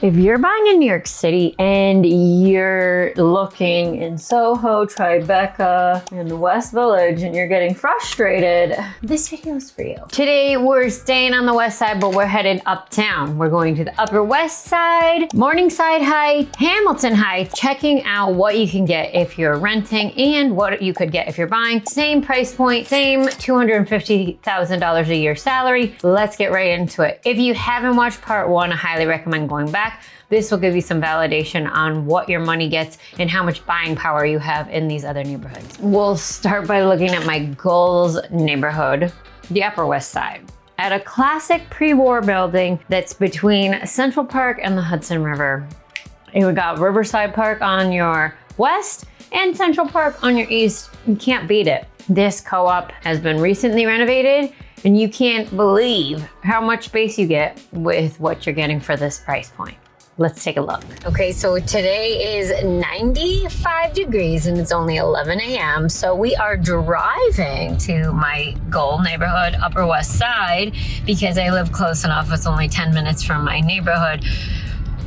If you're buying in New York City and you're looking in Soho, Tribeca, and West Village and you're getting frustrated, this video is for you. Today we're staying on the west side, but we're headed uptown. We're going to the Upper West Side, Morningside Heights, Hamilton Heights, checking out what you can get if you're renting and what you could get if you're buying. Same price point, same $250,000 a year salary. Let's get right into it. If you haven't watched part one, I highly recommend going back. This will give you some validation on what your money gets and how much buying power you have in these other neighborhoods. We'll start by looking at my goals neighborhood, the Upper West Side. At a classic pre-war building that's between Central Park and the Hudson River. You got Riverside Park on your west and Central Park on your east. You can't beat it. This co-op has been recently renovated and you can't believe how much space you get with what you're getting for this price point. Let's take a look. Okay, so today is 95 degrees and it's only 11 a.m. So we are driving to my goal neighborhood, Upper West Side, because I live close enough. It's only 10 minutes from my neighborhood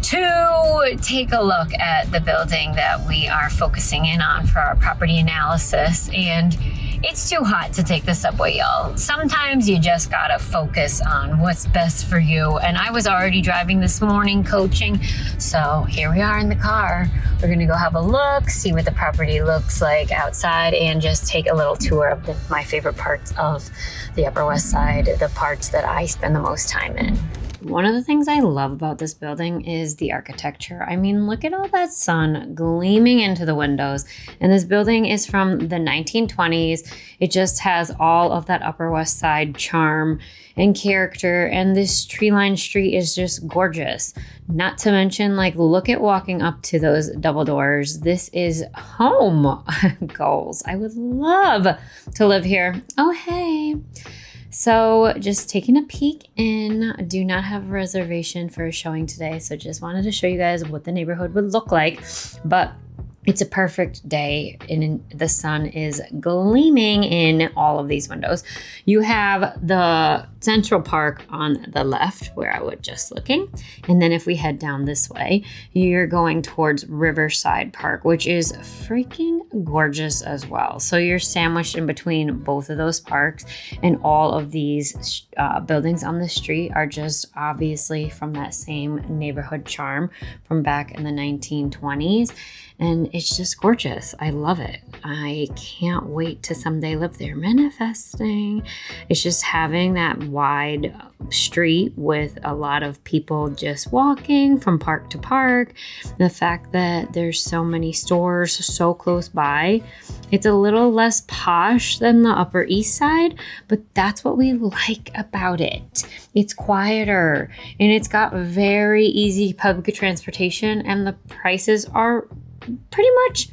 to take a look at the building that we are focusing in on for our property analysis. And it's too hot to take the subway, y'all. Sometimes you just gotta focus on what's best for you. And I was already driving this morning coaching. So here we are in the car. We're gonna go have a look, see what the property looks like outside, and just take a little tour of my favorite parts of the Upper West Side, the parts that I spend the most time in. One of the things I love about this building is the architecture. I mean, look at all that sun gleaming into the windows. And this building is from the 1920s. It just has all of that Upper West Side charm and character. And this tree-lined street is just gorgeous. Not to mention, like, look at walking up to those double doors. This is home goals. I would love to live here. Oh, hey. So just taking a peek in, do not have a reservation for a showing today. So just wanted to show you guys what the neighborhood would look like, but it's a perfect day and the sun is gleaming in all of these windows. You have the Central Park on the left where I was just looking. And then if we head down this way, you're going towards Riverside Park, which is freaking gorgeous as well. So you're sandwiched in between both of those parks, and all of these buildings on the street are just obviously from that same neighborhood charm from back in the 1920s. And it's just gorgeous. I love it. I can't wait to someday live there. Manifesting. It's just having that wide street with a lot of people just walking from park to park. The fact that there's so many stores so close by. It's a little less posh than the Upper East Side, but that's what we like about it. It's quieter and it's got very easy public transportation, and the prices are pretty much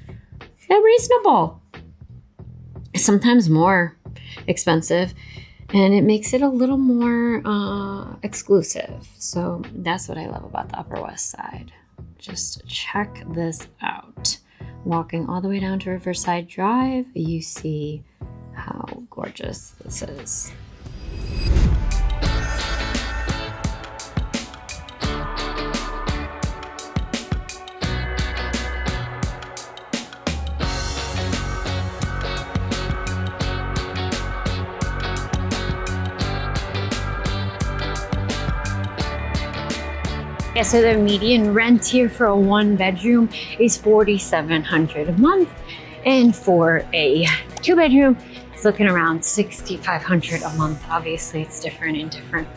reasonable. Sometimes more expensive, and it makes it a little more exclusive. So that's what I love about the Upper West Side. Just check this out. Walking all the way down to Riverside Drive, you see how gorgeous this is. Yeah, so the median rent here for a one bedroom is $4,700 a month. And for a two bedroom, it's looking around $6,500 a month. Obviously it's different in different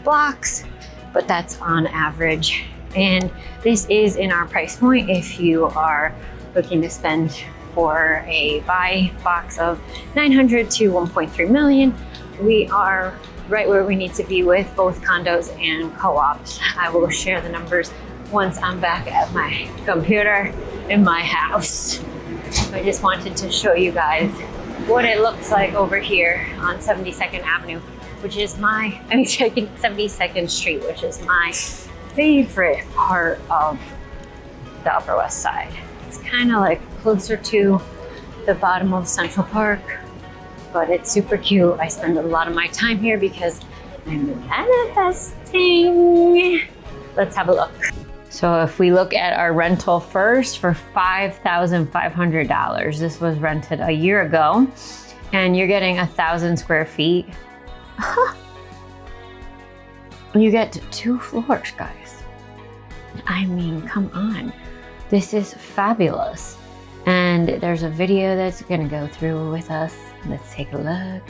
blocks, but that's on average. And this is in our price point if you are looking to spend for a buy box of 900 to 1.3 million. We are right where we need to be with both condos and co-ops. I will share the numbers once I'm back at my computer in my house. I just wanted to show you guys what it looks like over here on 72nd Avenue, which is 72nd Street, which is my favorite part of the Upper West Side. It's kind of like closer to the bottom of Central Park, but it's super cute. I spend a lot of my time here because I'm manifesting. Let's have a look. So if we look at our rental first for $5,500, this was rented a year ago, and you're getting 1,000 square feet. You get 2 floors, guys. I mean, come on. This is fabulous. And there's a video that's gonna go through with us. Let's take a look.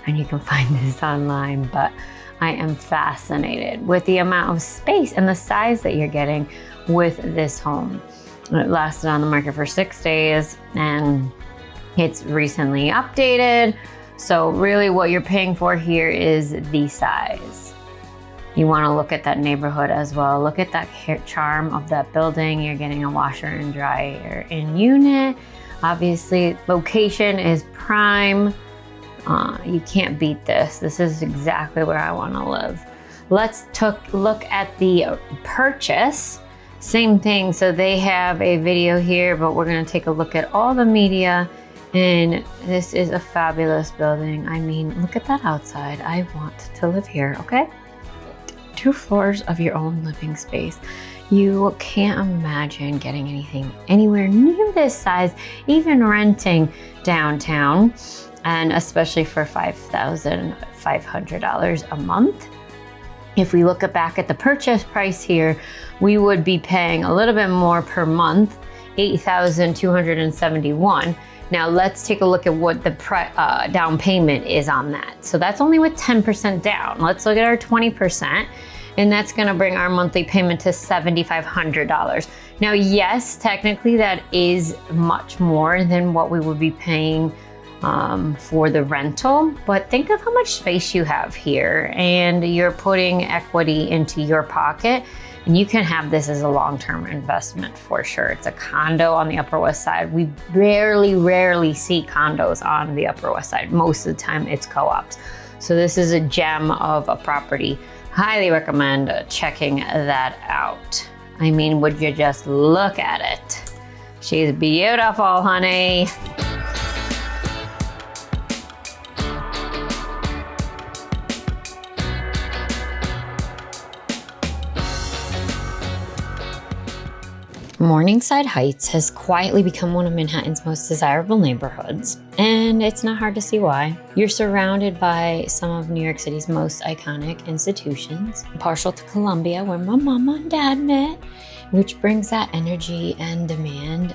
And you can find this online, but I am fascinated with the amount of space and the size that you're getting with this home. It lasted on the market for 6 days and it's recently updated. So really what you're paying for here is the size. You want to look at that neighborhood as well. Look at that charm of that building. You're getting a washer and dryer in unit. Obviously, location is prime. You can't beat this. This is exactly where I want to live. Let's look at the purchase. Same thing. So they have a video here, but we're going to take a look at all the media. And this is a fabulous building. I mean, look at that outside. I want to live here, okay? 2 floors of your own living space. You can't imagine getting anything anywhere near this size, even renting downtown, and especially for $5,500 a month. If we look back at the purchase price here, we would be paying a little bit more per month, $8,271. Now let's take a look at what the down payment is on that. So that's only with 10% down. Let's look at our 20%, and that's gonna bring our monthly payment to $7,500. Now, yes, technically that is much more than what we would be paying for the rental, but think of how much space you have here, and you're putting equity into your pocket, and you can have this as a long-term investment for sure. It's a condo on the Upper West Side. We rarely see condos on the Upper West Side. Most of the time it's co-ops. So this is a gem of a property. Highly recommend checking that out. I mean, would you just look at it? She's beautiful, honey. Morningside Heights has quietly become one of Manhattan's most desirable neighborhoods, and it's not hard to see why. You're surrounded by some of New York City's most iconic institutions, partial to Columbia, where my mama and dad met, which brings that energy and demand.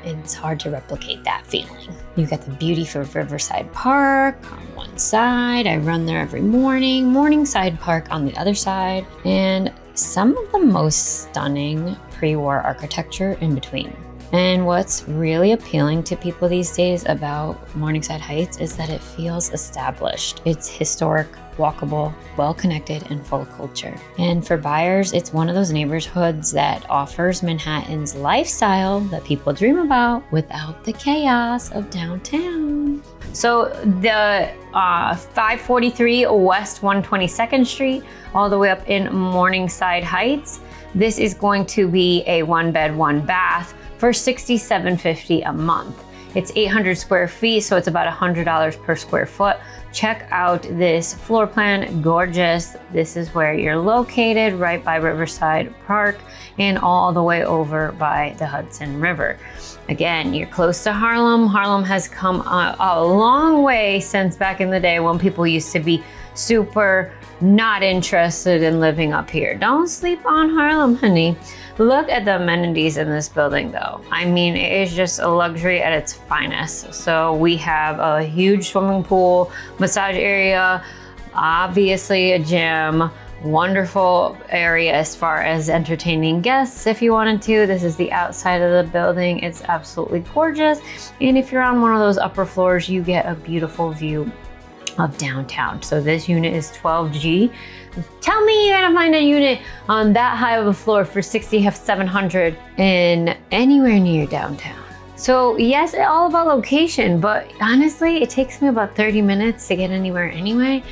It's hard to replicate that feeling. You got the beauty for Riverside Park on one side. I run there every morning. Morningside Park on the other side, and some of the most stunning pre-war architecture in between. And what's really appealing to people these days about Morningside Heights is that it feels established. It's historic, walkable, well-connected, and full of culture. And for buyers, it's one of those neighborhoods that offers Manhattan's lifestyle that people dream about without the chaos of downtown. So the 543 West 122nd Street, all the way up in Morningside Heights, this is going to be a 1-bed, 1-bath for $67.50 a month. It's 800 square feet, so it's about $100 per square foot. Check out this floor plan, gorgeous. This is where you're located, right by Riverside Park and all the way over by the Hudson River. Again, you're close to Harlem. Harlem has come a long way since back in the day when people used to be super not interested in living up here. Don't sleep on Harlem, honey. Look at the amenities in this building though. I mean, it is just a luxury at its finest. So we have a huge swimming pool, massage area, obviously a gym, wonderful area as far as entertaining guests if you wanted to. This is the outside of the building. It's absolutely gorgeous. And if you're on one of those upper floors, you get a beautiful view of downtown. So this unit is 12G. Tell me you're gonna find a unit on that high of a floor for $6,700 in anywhere near downtown. So yes, it's all about location, but honestly, it takes me about 30 minutes to get anywhere anyway.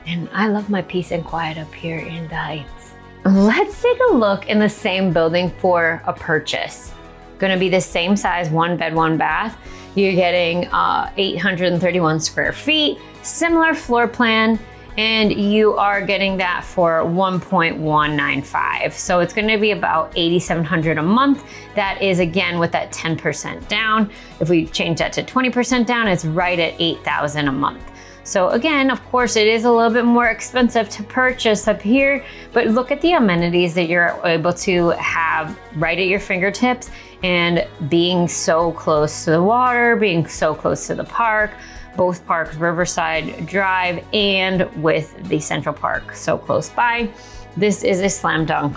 And I love my peace and quiet up here in the Heights. Let's take a look in the same building for a purchase. Gonna be the same size, 1-bed, 1-bath. You're getting 831 square feet, similar floor plan. and you are getting that for $1.195. So it's gonna be about $8,700 a month. That is, again, with that 10% down. If we change that to 20% down, it's right at $8,000 a month. So again, of course, it is a little bit more expensive to purchase up here, but look at the amenities that you're able to have right at your fingertips, and being so close to the water, being so close to the park, both parks, Riverside Drive and with the Central Park so close by. This is a slam dunk.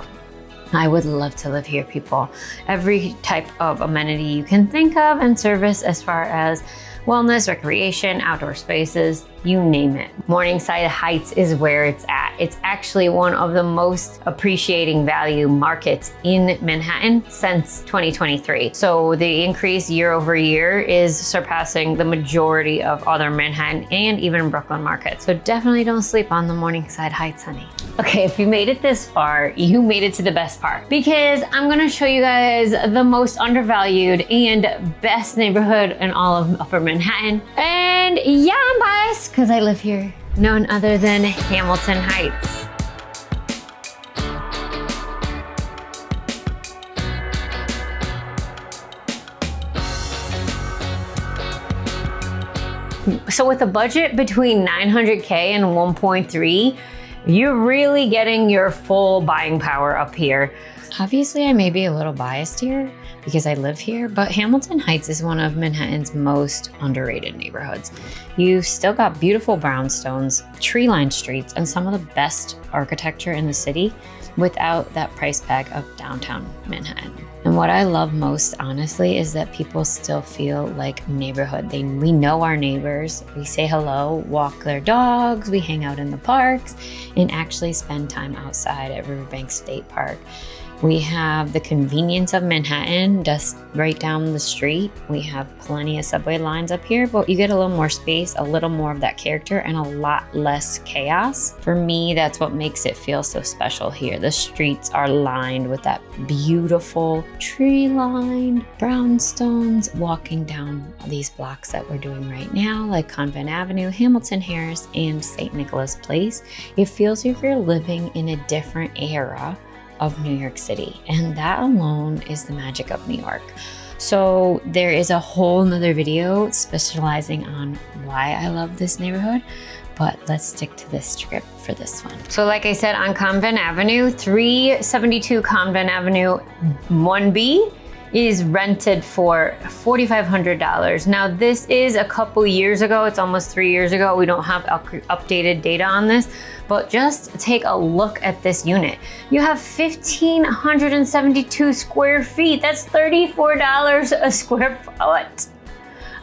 I would love to live here, people. Every type of amenity you can think of and service as far as wellness, recreation, outdoor spaces, you name it. Morningside Heights is where it's at. It's actually one of the most appreciating value markets in Manhattan since 2023. So the increase year over year is surpassing the majority of other Manhattan and even Brooklyn markets. So definitely don't sleep on the Morningside Heights, honey. Okay, if you made it this far, you made it to the best part, because I'm gonna show you guys the most undervalued and best neighborhood in all of Upper Manhattan. And yeah, I'm biased because I live here. None other than Hamilton Heights. So with a budget between $900K and 1.3, you're really getting your full buying power up here. Obviously, I may be a little biased here because I live here, but Hamilton Heights is one of Manhattan's most underrated neighborhoods. You've still got beautiful brownstones, tree-lined streets, and some of the best architecture in the city without that price tag of downtown Manhattan. And what I love most, honestly, is that people still feel like neighborhood. We know our neighbors, we say hello, walk their dogs, we hang out in the parks, and actually spend time outside at Riverbank State Park. We have the convenience of Manhattan just right down the street. We have plenty of subway lines up here, but you get a little more space, a little more of that character, and a lot less chaos. For me, that's what makes it feel so special here. The streets are lined with that beautiful tree-lined brownstones. Walking down these blocks that we're doing right now, like Convent Avenue, Hamilton Harris, and St. Nicholas Place, it feels like you're living in a different era of New York City, and that alone is the magic of New York. So there is a whole nother video specializing on why I love this neighborhood, but let's stick to this script for this one. So like I said, on Convent Avenue, 372 Convent Avenue 1B is rented for $4,500. Now this is a couple years ago, it's almost 3 years ago. We don't have updated data on this, but just take a look at this unit. You have 1,572 square feet. That's $34 a square foot.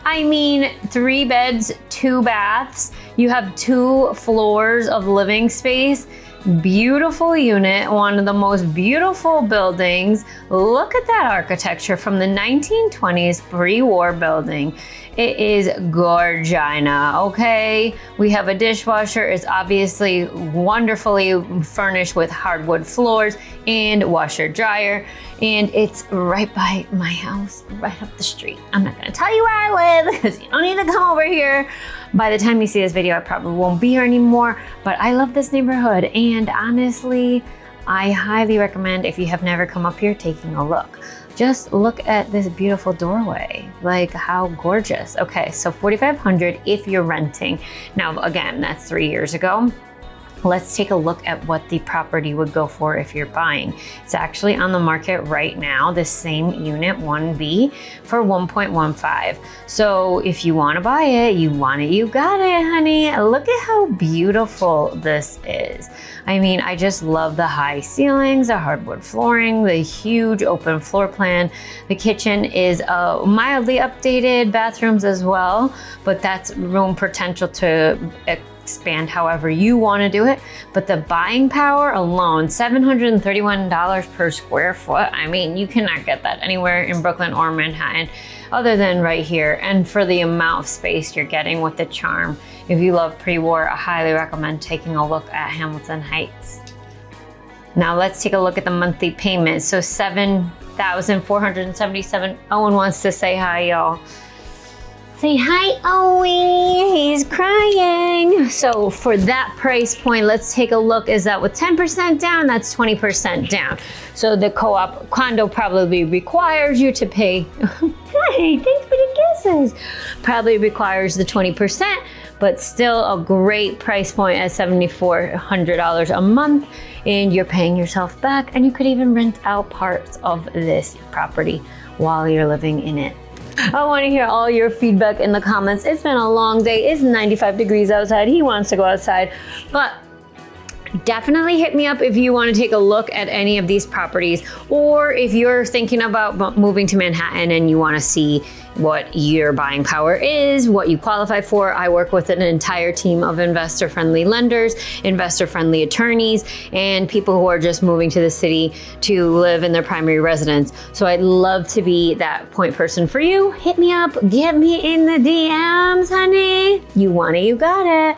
I mean, 3 beds, 2 baths. You have 2 floors of living space. Beautiful unit, one of the most beautiful buildings. Look at that architecture from the 1920s pre-war building. It is gorgina, okay? We have a dishwasher. It's obviously wonderfully furnished with hardwood floors and washer dryer. And it's right by my house, right up the street. I'm not gonna tell you where I live because you don't need to come over here. By the time you see this video, I probably won't be here anymore, but I love this neighborhood. And honestly, I highly recommend, if you have never come up here, taking a look. Just look at this beautiful doorway. Like, how gorgeous. Okay, so $4,500 if you're renting. Now, again, that's 3 years ago. Let's take a look at what the property would go for if you're buying. It's actually on the market right now, the same unit 1B for $1.15. So if you want to buy it, you want it, you got it, honey. Look at how beautiful this is. I mean, I just love the high ceilings, the hardwood flooring, the huge open floor plan. The kitchen is mildly updated, bathrooms as well, but that's room potential to expand however you want to do it. But the buying power alone, $731 per square foot. I mean, you cannot get that anywhere in Brooklyn or Manhattan other than right here. And for the amount of space you're getting with the charm, if you love pre-war, I highly recommend taking a look at Hamilton Heights. Now let's take a look at the monthly payments. So $7,477. Owen wants to say hi, y'all. Say hi, Owie. He's crying. So for that price point, let's take a look. Is that with 10% down? That's 20% down. So the co-op condo probably requires you to pay, hey, thanks for the kisses. Probably requires the 20%, but still a great price point at $7,400 a month. And you're paying yourself back, and you could even rent out parts of this property while you're living in it. I want to hear all your feedback in the comments. It's been a long day. It's 95 degrees outside. He wants to go outside, but definitely hit me up if you want to take a look at any of these properties, or if you're thinking about moving to Manhattan and you want to see what your buying power is, what you qualify for. I work with an entire team of investor-friendly lenders, investor-friendly attorneys, and people who are just moving to the city to live in their primary residence. So I'd love to be that point person for you. Hit me up, get me in the DMs, honey. You want it, you got it.